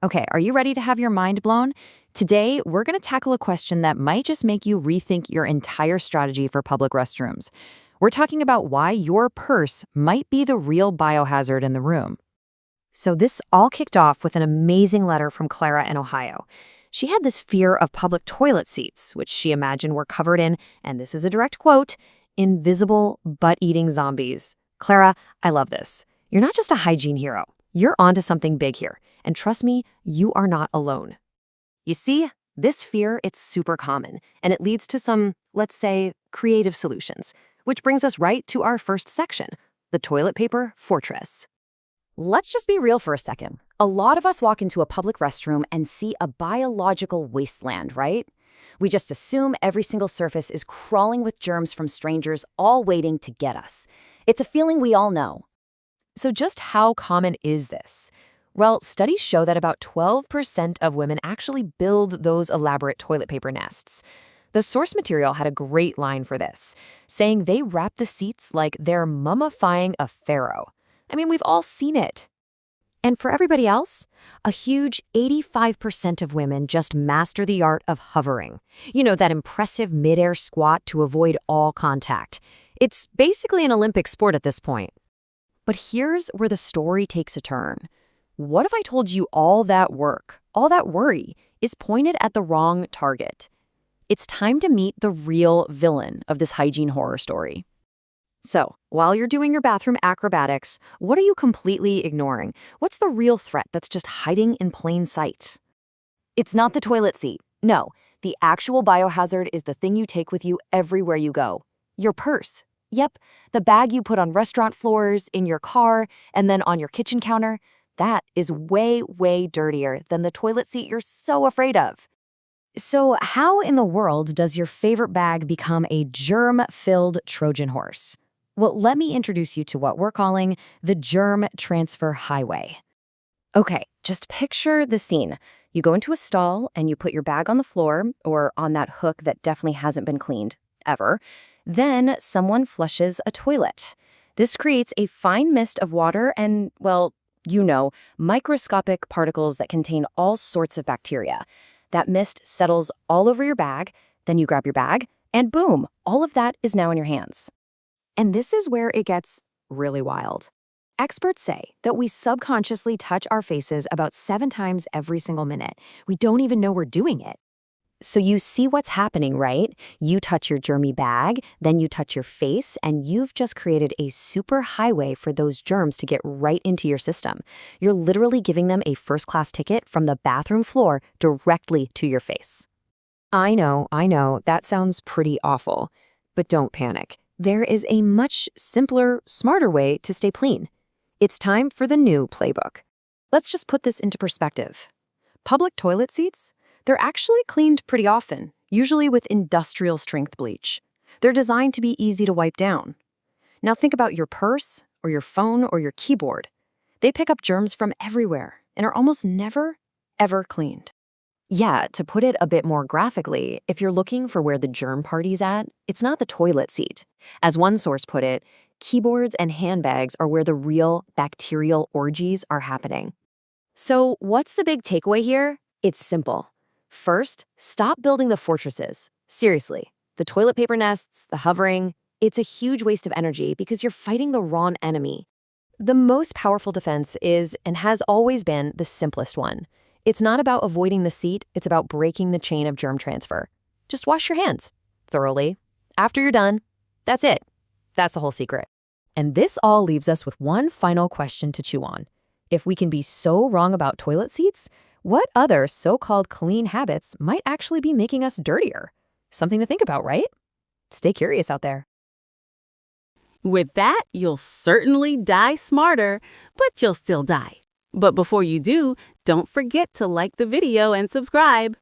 Okay, are you ready to have your mind blown? Today, we're going to tackle a question that might just make you rethink your entire strategy for public restrooms. We're talking about why your purse might be the real biohazard in the room. So this all kicked off with an amazing letter from Clara in Ohio. She had this fear of public toilet seats, which she imagined were covered in, and this is a direct quote, invisible butt-eating zombies. Clara, I love this. You're not just a hygiene hero. You're onto something big here. And trust me, you are not alone. You see, this fear, it's super common, and it leads to some, let's say, creative solutions, which brings us right to our first section, the toilet paper fortress. Let's just be real for a second. A lot of us walk into a public restroom and see a biological wasteland, right? We just assume every single surface is crawling with germs from strangers, all waiting to get us. It's a feeling we all know. So just how common is this? Well, studies show that about 12% of women actually build those elaborate toilet paper nests. The source material had a great line for this, saying they wrap the seats like they're mummifying a pharaoh. I mean, we've all seen it. And for everybody else, a huge 85% of women just master the art of hovering. You know, that impressive midair squat to avoid all contact. It's basically an Olympic sport at this point. But here's where the story takes a turn. What if I told you all that work, all that worry, is pointed at the wrong target? It's time to meet the real villain of this hygiene horror story. So, while you're doing your bathroom acrobatics, what are you completely ignoring? What's the real threat that's just hiding in plain sight? It's not the toilet seat. No, the actual biohazard is the thing you take with you everywhere you go. Your purse. Yep, the bag you put on restaurant floors, in your car, and then on your kitchen counter. That is way, way dirtier than the toilet seat you're so afraid of. So how in the world does your favorite bag become a germ-filled Trojan horse? Well, let me introduce you to what we're calling the Germ Transfer Highway. Okay, just picture the scene. You go into a stall and you put your bag on the floor or on that hook that definitely hasn't been cleaned, ever. Then someone flushes a toilet. This creates a fine mist of water and, well, you know, microscopic particles that contain all sorts of bacteria. That mist settles all over your bag, then you grab your bag, and boom, all of that is now in your hands. And this is where it gets really wild. Experts say that we subconsciously touch our faces about 7 times every single minute. We don't even know we're doing it. So you see what's happening, right? You touch your germy bag, then you touch your face, and you've just created a super highway for those germs to get right into your system. You're literally giving them a first-class ticket from the bathroom floor directly to your face. I know, that sounds pretty awful. But don't panic. There is a much simpler, smarter way to stay clean. It's time for the new Playbook. Let's just put this into perspective. Public toilet seats? They're actually cleaned pretty often, usually with industrial strength bleach. They're designed to be easy to wipe down. Now think about your purse, or your phone, or your keyboard. They pick up germs from everywhere and are almost never, ever cleaned. Yeah, to put it a bit more graphically, if you're looking for where the germ party's at, it's not the toilet seat. As one source put it, keyboards and handbags are where the real bacterial orgies are happening. So what's the big takeaway here? It's simple. First, stop building the fortresses. Seriously, the toilet paper nests, the hovering, it's a huge waste of energy because you're fighting the wrong enemy. The most powerful defense is, and has always been, the simplest one. It's not about avoiding the seat, it's about breaking the chain of germ transfer. Just wash your hands thoroughly. After you're done, that's it. That's the whole secret. And this all leaves us with one final question to chew on. If we can be so wrong about toilet seats, what other so-called clean habits might actually be making us dirtier? Something to think about, right? Stay curious out there. With that, you'll certainly die smarter, but you'll still die. But before you do, don't forget to like the video and subscribe.